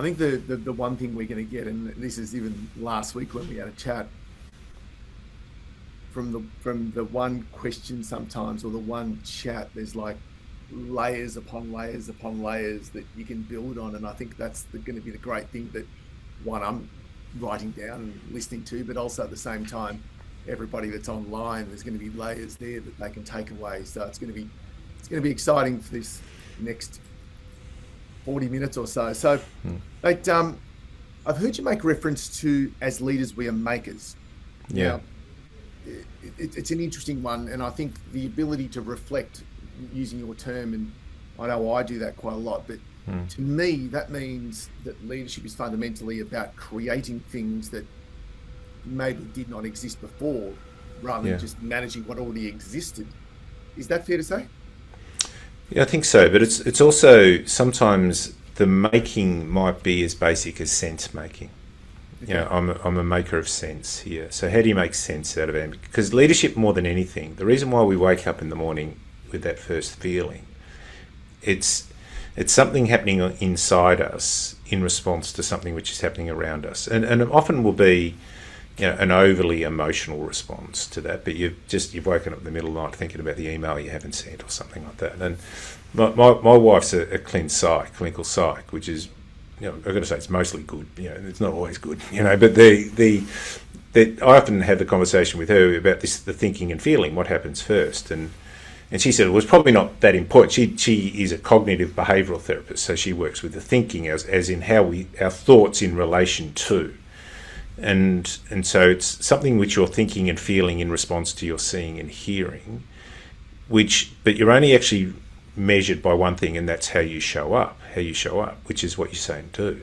I think the one thing we're going to get, and this is even last week when we had a chat, from the one question sometimes, or the one chat, there's like layers upon layers upon layers that you can build on. And I think that's going to be the great thing, that one, I'm writing down and listening to, but also at the same time, everybody that's online, there's going to be layers there that they can take away. So it's going to be exciting for this next 40 minutes or so. So, but I've heard you make reference to, as leaders, we are makers. Yeah. Now, it's an interesting one, and I think the ability to reflect, using your term, and I know I do that quite a lot, but to me, that means that leadership is fundamentally about creating things that maybe did not exist before, rather than just managing what already existed. Is that fair to say? Yeah, I think so. But it's also sometimes the making might be as basic as sense making. Okay. You know, I'm a maker of sense here. So how do you make sense out of ambiguity? Because leadership, more than anything, the reason why we wake up in the morning with that first feeling, it's something happening inside us in response to something which is happening around us, and it often will be, you know, an overly emotional response to that. But you've woken up in the middle of the night thinking about the email you haven't sent or something like that. And my wife's a clinical psych, which is, you know, I've got to say it's mostly good. You know, it's not always good, you know. But I often have the conversation with her about this, the thinking and feeling, what happens first, and she said it was probably not that important. She is a cognitive behavioural therapist, so she works with the thinking as in how our thoughts in relation to, and so it's something which you're thinking and feeling in response to your seeing and hearing, but you're only actually measured by one thing, and that's how you show up, which is what you say and do.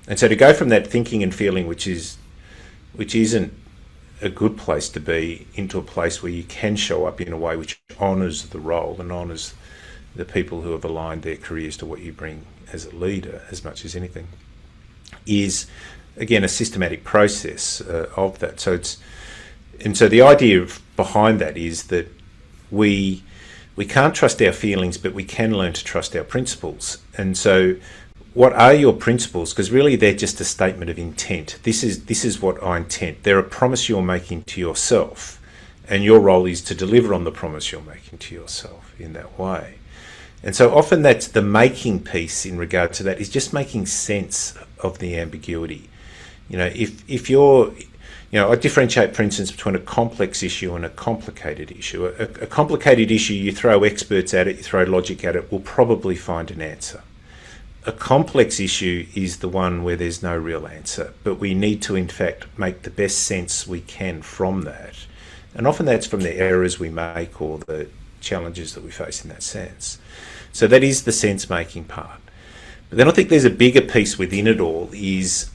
And so to go from that thinking and feeling, which isn't a good place to be, into a place where you can show up in a way which honours the role and honours the people who have aligned their careers to what you bring as a leader as much as anything, is again a systematic process of that. So the idea behind that is that we can't trust our feelings, but we can learn to trust our principles. And so what are your principles? Because really they're just a statement of intent. This is what I intend. They're a promise you're making to yourself, and your role is to deliver on the promise you're making to yourself in that way. And so often that's the making piece in regard to that, is just making sense of the ambiguity. You know, if you're, you know, I differentiate, for instance, between a complex issue and a complicated issue. A complicated issue, you throw experts at it, you throw logic at it, will probably find an answer. A complex issue is the one where there's no real answer, but we need to, in fact, make the best sense we can from that. And often that's from the errors we make or the challenges that we face in that sense. So that is the sense-making part. But then I think there's a bigger piece within it all, is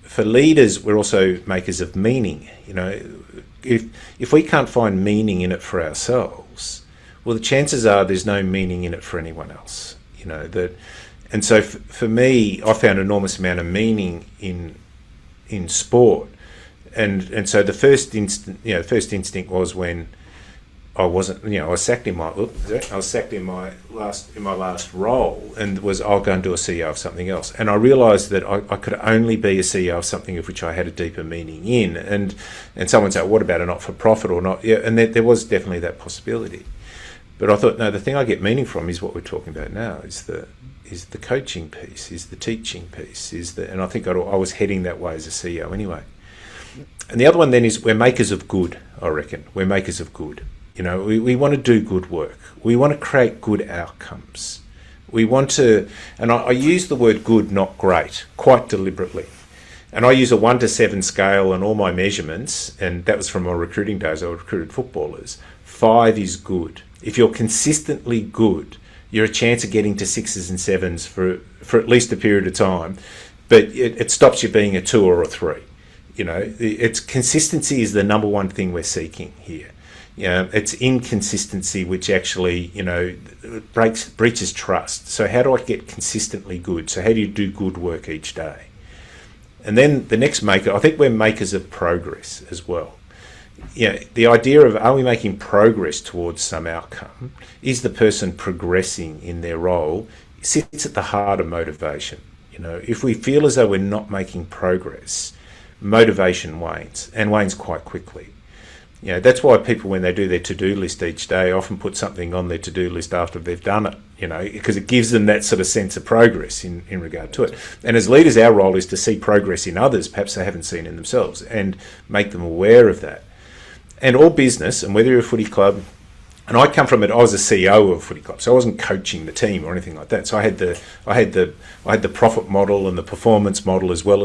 for leaders, we're also makers of meaning. You know, if we can't find meaning in it for ourselves, well, the chances are there's no meaning in it for anyone else. You know, that. And so for me, I found an enormous amount of meaning in sport, and so the first instinct was when I wasn't, you know, I was sacked in my last role, and I'll go and do a CEO of something else, and I realised that I could only be a CEO of something of which I had a deeper meaning in, and someone said, what about a not-for-profit or not? Yeah, and there was definitely that possibility, but I thought, no, the thing I get meaning from is what we're talking about now, is the coaching piece, is the teaching piece, and I think I was heading that way as a CEO anyway. And the other one then is we're makers of good, I reckon. We're makers of good. You know, we want to do good work. We want to create good outcomes. We want to, and I use the word good, not great, quite deliberately. And I use a 1 to 7 scale on all my measurements, and that was from my recruiting days. I recruited footballers. 5 is good. If you're consistently good, you're a chance of getting to 6s and 7s for at least a period of time, but it stops you being a 2 or a 3. You know, it's consistency is the number one thing we're seeking here. You know, it's inconsistency which actually, you know, breaches trust. So how do I get consistently good? So how do you do good work each day? And then the next maker, I think we're makers of progress as well. You know, the idea of, are we making progress towards some outcome? Is the person progressing in their role? Sits at the heart of motivation. You know, if we feel as though we're not making progress, motivation wanes, and wanes quite quickly. You know, that's why people, when they do their to-do list each day, often put something on their to-do list after they've done it, you know, because it gives them that sort of sense of progress in regard to it. And as leaders, our role is to see progress in others, perhaps they haven't seen in themselves, and make them aware of that. And all business, and whether you're a footy club, and I come from it, I was a CEO of a footy club, so I wasn't coaching the team or anything like that. So I had the profit model and the performance model as well as